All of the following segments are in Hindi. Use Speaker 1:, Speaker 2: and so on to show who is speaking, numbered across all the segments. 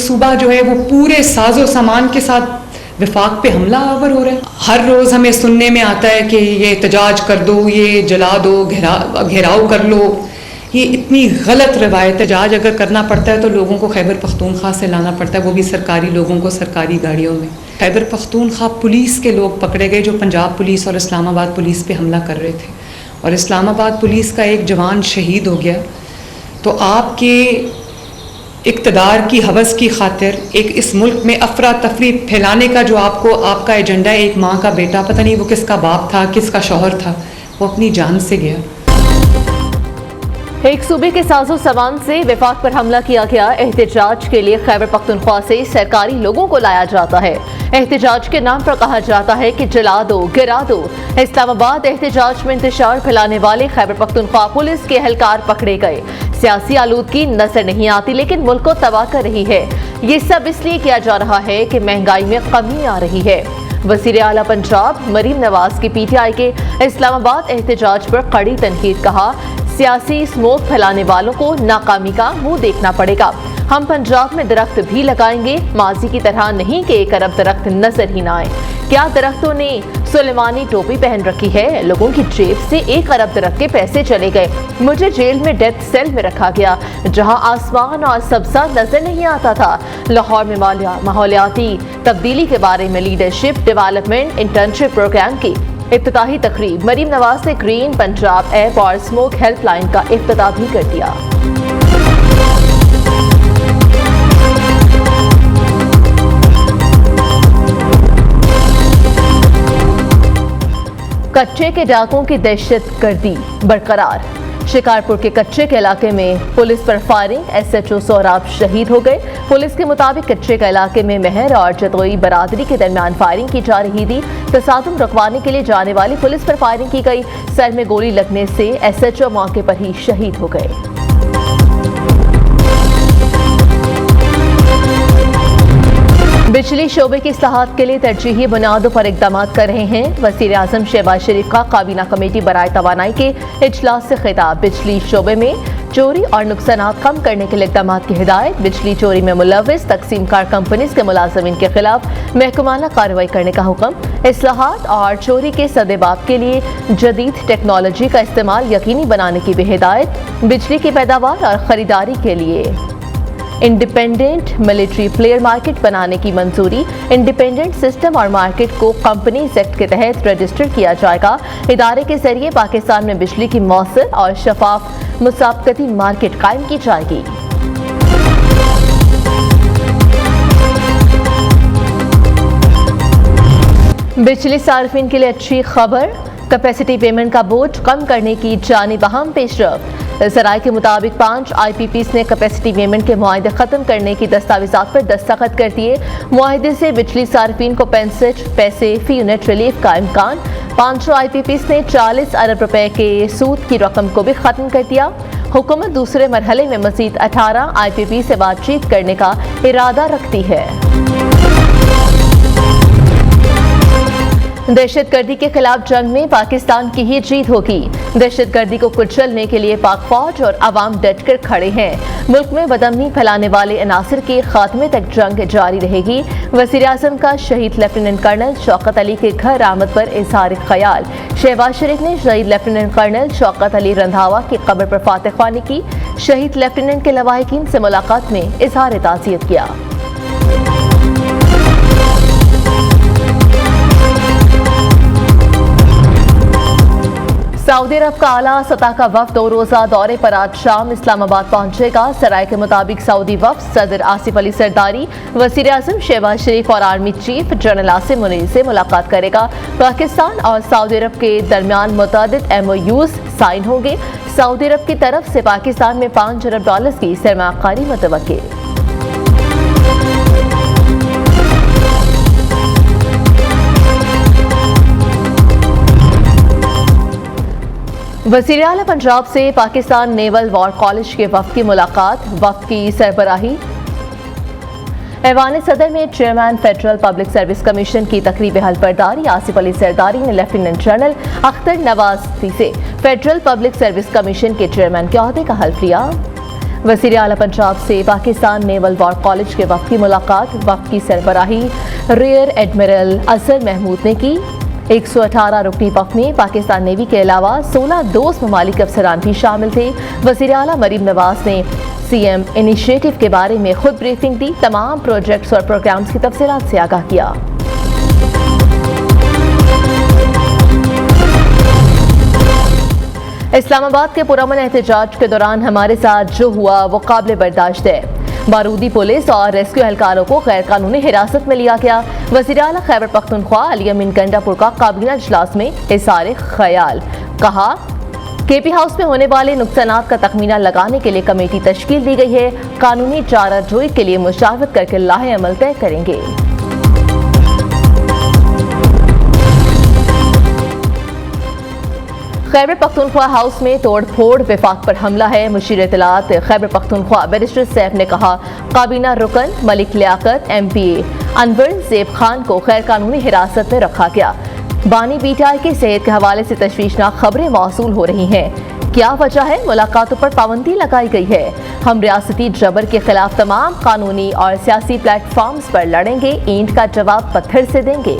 Speaker 1: सूबा जो है वो पूरे साजो सामान के साथ वफाक पे हमला आवर हो रहा है। हर रोज़ हमें सुनने में आता है कि ये एहतजाज कर दो, ये जला दो, घेराव कर लो। ये इतनी गलत रवायत। एहतजाज अगर करना पड़ता है तो लोगों को खैबर पख्तूनख्वा से लाना पड़ता है, वो भी सरकारी लोगों को सरकारी गाड़ियों में। खैबर पख्तूनख्वा पुलिस के लोग पकड़े गए जो पंजाब पुलिस और इस्लामाबाद पुलिस पे हमला कर रहे थे, और इस्लामाबाद पुलिस का एक जवान शहीद हो गया। तो आपके इक़्तिदार की हवस की खातिर एक इस मुल्क में अफरा तफरी फैलाने का जो आपका एजेंडा है, एक माँ का बेटा, पता नहीं वो किसका बाप था, किसका शौहर था, वो अपनी जान से गया।
Speaker 2: एक सूबे के साजो सामान से वफाक पर हमला किया गया। एहतजाज के लिए खैबर पख्तूनख्वा से सरकारी लोगों को लाया जाता है। एहतजाज के नाम पर कहा जाता है कि जला दो, गिरा दो। इस्लामाबाद एहतजाज में इंतशार फैलाने वाले खैबर पख्तूनख्वा पुलिस के एहलकार पकड़े गए। सियासी आलूदगी नजर नहीं आती, लेकिन मुल्क को तबाह कर रही है। ये सब इसलिए किया जा रहा है कि महंगाई में कमी आ रही है। वज़ीर आला पंजाब मरीम नवाज की PTI के इस्लामाबाद एहतजाज पर कड़ी तनकीद। कहा, सियासी स्मोक फैलाने वालों को नाकामी का मुंह देखना पड़ेगा। हम पंजाब में दरख्त भी लगाएंगे, माजी की तरह नहीं कि 1 अरब दरख्त नजर ही ना आए। क्या दरख्तों ने सुलेमानी टोपी पहन रखी है? लोगों की जेब से 1 अरब दरख्त के पैसे चले गए। मुझे जेल में डेथ सेल में रखा गया, जहां आसमान और सब्जा नजर नहीं आता था। लाहौर में माहौलियाती तब्दीली के बारे में लीडरशिप डेवलपमेंट इंटर्नशिप प्रोग्राम की इफ्तिताही तकरीब। मरीम नवाज ने ग्रीन पंजाब ऐप और स्मोक हेल्पलाइन का इफ्तिताह भी कर दिया। कच्चे के डाकुओं की दहशतगर्दी बरकरार। शिकारपुर के कच्चे के इलाके में पुलिस पर फायरिंग, SHO सोहराब शहीद हो गए। पुलिस के मुताबिक कच्चे के इलाके में मेहर और जतोई बरादरी के दरमियान फायरिंग की जा रही थी। तसादुम रुकवाने के लिए जाने वाली पुलिस पर फायरिंग की गई। सर में गोली लगने से SHO मौके पर ही शहीद हो गए। बिजली शोबे की इस्लाहात के लिए तरजीही बुनियादों पर इकदाम कर रहे हैं। वज़ीर आज़म शहबाज शरीफ का काबीना कमेटी बराए तवानाई के इजलास से खिताब। बिजली शोबे में चोरी और नुकसानात कम करने के लिए इकदाम की हिदायत। बिजली चोरी में मुलव्विस तकसीम कार कंपनीज के मुलाजमीन के खिलाफ महकमाना कार्रवाई करने का हुक्म। इस्लाहात और चोरी के सदेबाब के लिए जदीद टेक्नोलॉजी का इस्तेमाल यकीनी बनाने की भी हिदायत। बिजली की पैदावार और खरीदारी के लिए इंडिपेंडेंट मिलिट्री प्लेयर मार्केट बनाने की मंजूरी। इंडिपेंडेंट सिस्टम और मार्केट को कंपनीज एक्ट के तहत रजिस्टर किया जाएगा। इदारे के जरिए पाकिस्तान में बिजली की मौसर और शफाफ मुसाबकती मार्केट कायम की जाएगी। बिजली सार्फिन के लिए अच्छी खबर। कैपेसिटी पेमेंट का बोझ कम करने की जानिब अहम पेशरफ्त। ज़राए के मुताबिक 5 IPPs ने कैपेसिटी पेमेंट के मुआहदे खत्म करने की दस्तावेजात पर दस्तखत कर दिए। मुआहदे से बिजली सार्फिन को 65 पैसे फी यूनिट रिलीफ का इम्कान। 500 IPPs ने 40 अरब रुपए के सूद की रकम को भी खत्म कर दिया। हुकूमत दूसरे मरहले में मजीद 18 IPP से बातचीत करने का इरादा रखती है। दहशतगर्दी के खिलाफ जंग में पाकिस्तान की ही जीत होगी। दहशतगर्दी को कुचलने के लिए पाक फौज और अवाम डटकर खड़े हैं। मुल्क में बदअमनी फैलाने वाले अनासर के खात्मे तक जंग जारी रहेगी। वज़ीर आज़म का शहीद लेफ्टिनेंट कर्नल शौकत अली के घर आमद पर इजहार ख्याल। शहबाज शरीफ ने शहीद लेफ्टिनेंट कर्नल शौकत अली रंधावा की कब्र पर फातिहख्वानी की। शहीद लेफ्टिनेंट के लवाहिकीन से मुलाकात में इजहार ताज़ियत किया। सऊदी अरब का आला सतह का वफ्द 2 रोज़ा दौरे पर आज शाम इस्लामाबाद पहुंचेगा। सराय के मुताबिक सऊदी वफ्द सदर आसिफ अली सरदारी, वज़ीर आज़म शहबाज शरीफ और army chief general Asim Munir से मुलाकात करेगा। पाकिस्तान और सऊदी अरब के दरमियान मुतअद्दिद MOUs साइन होंगे। सऊदी अरब की तरफ से पाकिस्तान में $5 अरब की सरमायाकारी मुतवक्किल। वज़ीर आला पंजाब से पाकिस्तान नेवल वॉर कॉलेज के वफ़द की मुलाकात। वफ़द की सरबराही ऐवान सदर में chairman federal public service commission की तकरीब हल्फबरदारी। आसिफ अली सरदारी ने लेफ्टिनेंट जनरल अख्तर नवाज़ी से फेडरल पब्लिक सर्विस कमीशन के चेयरमैन के ओहदे का हल्फ लिया। वज़ीर आला पंजाब से पाकिस्तान नेवल वॉर कॉलेज के वफ़द की मुलाकात। वफ़द की सरबराही रियर एडमिरल असर महमूद ने की। 118 रुकनी वफ़द में पाकिस्तान नेवी के अलावा 16 दोस्त ममालिक अफसरान भी शामिल थे। वज़ीर आला मरीम नवाज ने CM इनिशिएटिव के बारे में खुद ब्रीफिंग दी। तमाम प्रोजेक्ट्स और प्रोग्राम्स की तफसीलात से आगाह किया। इस्लामाबाद के पुरअमन एहतजाज के दौरान हमारे साथ जो हुआ वो काबिल बर्दाश्त है। बारूदी पुलिस और रेस्क्यू एहलकारों को गैर कानूनी हिरासत में लिया गया। वज़ीर आला खैबर पख्तूनख्वा अली अमीन गंडापुर का काबीना इजलास में इज़हार ख्याल। कहा KP हाउस में होने वाले नुकसानात का तखमीना लगाने के लिए कमेटी तश्कील दी गई है। कानूनी चाराजोई के लिए मुशावरत करके लाहे अमल तय करेंगे। खैबर पख्तूनख्वा हाउस में तोड़ फोड़, विफाक पर हमला है। मुशीर इत्तलात खैबर पख्तूनख्वा बैरिस्टर सैफ ने कहा काबीना रुकन मलिक लियाकत MPA अनवर ज़ेब खान को गैर कानूनी हिरासत में रखा गया। बानी PTI की सेहत के हवाले से तशवीशनाक खबरें मौसूल हो रही हैं। क्या वजह है? मुलाकातों पर पाबंदी लगाई गई है। हम रियासती जबर के खिलाफ तमाम कानूनी और सियासी प्लेटफॉर्म्स पर लड़ेंगे। ईंट का जवाब पत्थर से देंगे।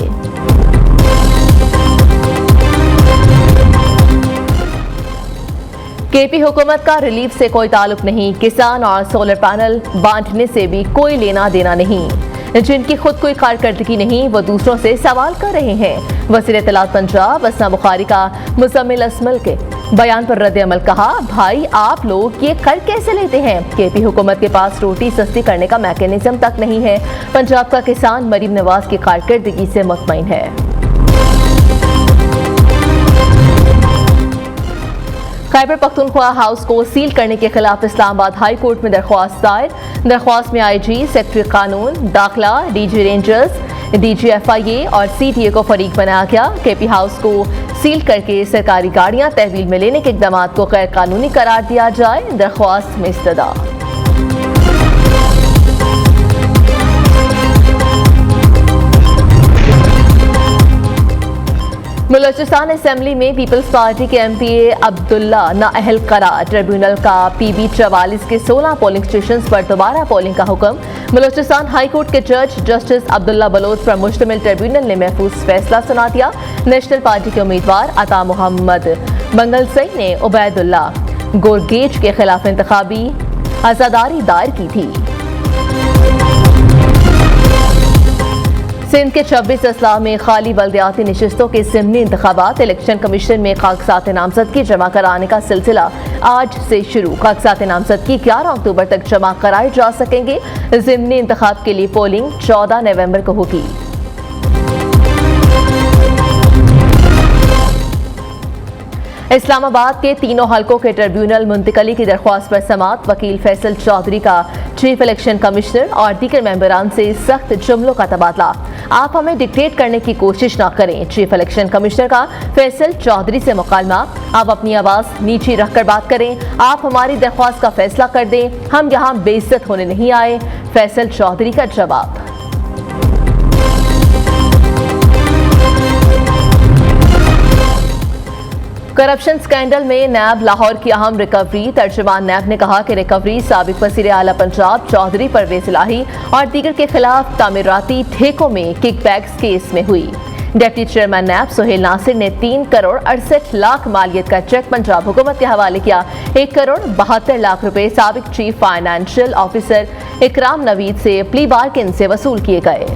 Speaker 2: KP हुकूमत का रिलीफ से कोई ताल्लुक नहीं। किसान और सोलर पैनल बांटने से भी कोई लेना देना नहीं। जिनकी खुद कोई कारकर्दगी नहीं वो दूसरों से सवाल कर रहे हैं। वज़ीर इत्तलात पंजाब असना बुखारी का मुज़म्मिल असमल के बयान पर रद्द अमल। कहा भाई आप लोग ये कर कैसे लेते हैं? KP हुकूमत के पास रोटी सस्ती करने का मैकेनिज्म तक नहीं है। पंजाब का किसान मरीम नवाज की कारकर्दगी से मुतमईन है। खैबर पख्तूनख्वा हाउस को सील करने के खिलाफ इस्लामाबाद हाई कोर्ट में दरख्वास्त दायर। दरख्वास्त में IG, सेक्रेटरी कानून, दाखिला, DG रेंजर्स, DG FIA और CTA को फरीक बनाया गया। KP हाउस को सील करके सरकारी गाड़ियां तहवील में लेने के इक़दाम को गैर कानूनी करार दिया जाए। दरख्वास्त में इस्तदा। बलूचिस्तान असेंबली में पीपल्स पार्टी के MPA अब्दुल्ला नाअहल करार। ट्रिब्यूनल का PB 44 के 16 पोलिंग स्टेशन पर दोबारा पोलिंग का हुक्म। बलूचिस्तान हाई कोर्ट के जज जस्टिस अब्दुल्ला बलोच पर मुश्तमिल ट्रिब्यूनल ने महफूज फैसला सुना दिया। नेशनल पार्टी के उम्मीदवार अता मोहम्मद मंगल सिंह ने उबैदुल्ला गोरगेज के खिलाफ इंतखाबी आजादारी दायर की थी। सिंध के 26 अजला में खाली बल्दियाती नशिस्तों के ज़िमनी इंतखाबात। इलेक्शन कमीशन में कागजात नामजदगी जमा कराने का सिलसिला आज से शुरू। कागजात नामजदगी 11 अक्टूबर तक जमा कराए जा सकेंगे। ज़िमनी इंतखाब के लिए पोलिंग 14 नवंबर को होगी। इस्लामाबाद के तीनों हलकों के ट्रिब्यूनल मुंतकली की दरख्वास्त पर समाअत। वकील फैसल चौधरी का चीफ इलेक्शन कमिश्नर और दीगर मेंबरान से सख्त जुमलों का तबादला। आप हमें डिक्टेट करने की कोशिश न करें। चीफ इलेक्शन कमिश्नर का फैसल चौधरी से मुकालमा। आप अपनी आवाज़ नीचे रखकर बात करें। आप हमारी दरख्वास्त का फैसला कर दें। हम यहाँ बेइज्जत होने नहीं आए। फैसल चौधरी का जवाब। करप्शन स्कैंडल में नैब लाहौर की अहम रिकवरी। तर्जुमान नैब ने कहा कि रिकवरी साबिक वज़ीर आला पंजाब चौधरी परवेज़ इलाही और दीगर के खिलाफ तामीराती ठेकों में किकबैक्स केस में हुई। डिप्टी चेयरमैन नैब सुहेल नासिर ने 3 करोड़ 68 लाख मालियत का चेक पंजाब हुकूमत के हवाले किया। 1 करोड़ 72 लाख रुपए साबिक चीफ फाइनेंशियल ऑफिसर इकराम नवीद से प्ली बार्गेन से वसूल किए गए।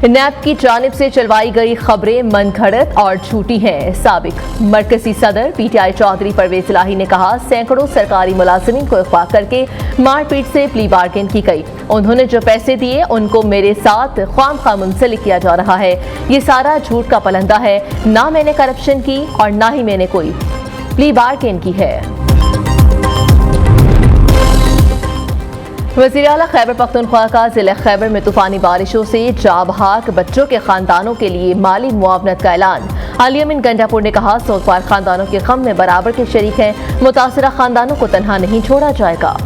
Speaker 2: नैब की जानिब से चलवाई गई खबरें मनगढ़ंत और झूठी हैं। साबिक मरकजी सदर PTI चौधरी परवेज़ इलाही ने कहा सैकड़ों सरकारी मुलाजिमीन को अगवा करके मारपीट से प्ली बार्गेन की गई। उन्होंने जो पैसे दिए उनको मेरे साथ ख्वामखा मुंसलिक किया जा रहा है। ये सारा झूठ का पलंदा है। ना मैंने करप्शन की और ना ही मैंने कोई प्ली बार्गेन की है। वज़ीर आला खैबर पख्तूनख्वा का ज़िला खैबर में तूफ़ानी बारिशों से जाबहाक बच्चों के खानदानों के लिए माली मुआवनत का ऐलान। अली अमीन गंडापुर ने कहा सोगवार खानदानों के गम में बराबर के शरीक हैं। मुतासरा खानदानों को तन्हा नहीं छोड़ा जाएगा।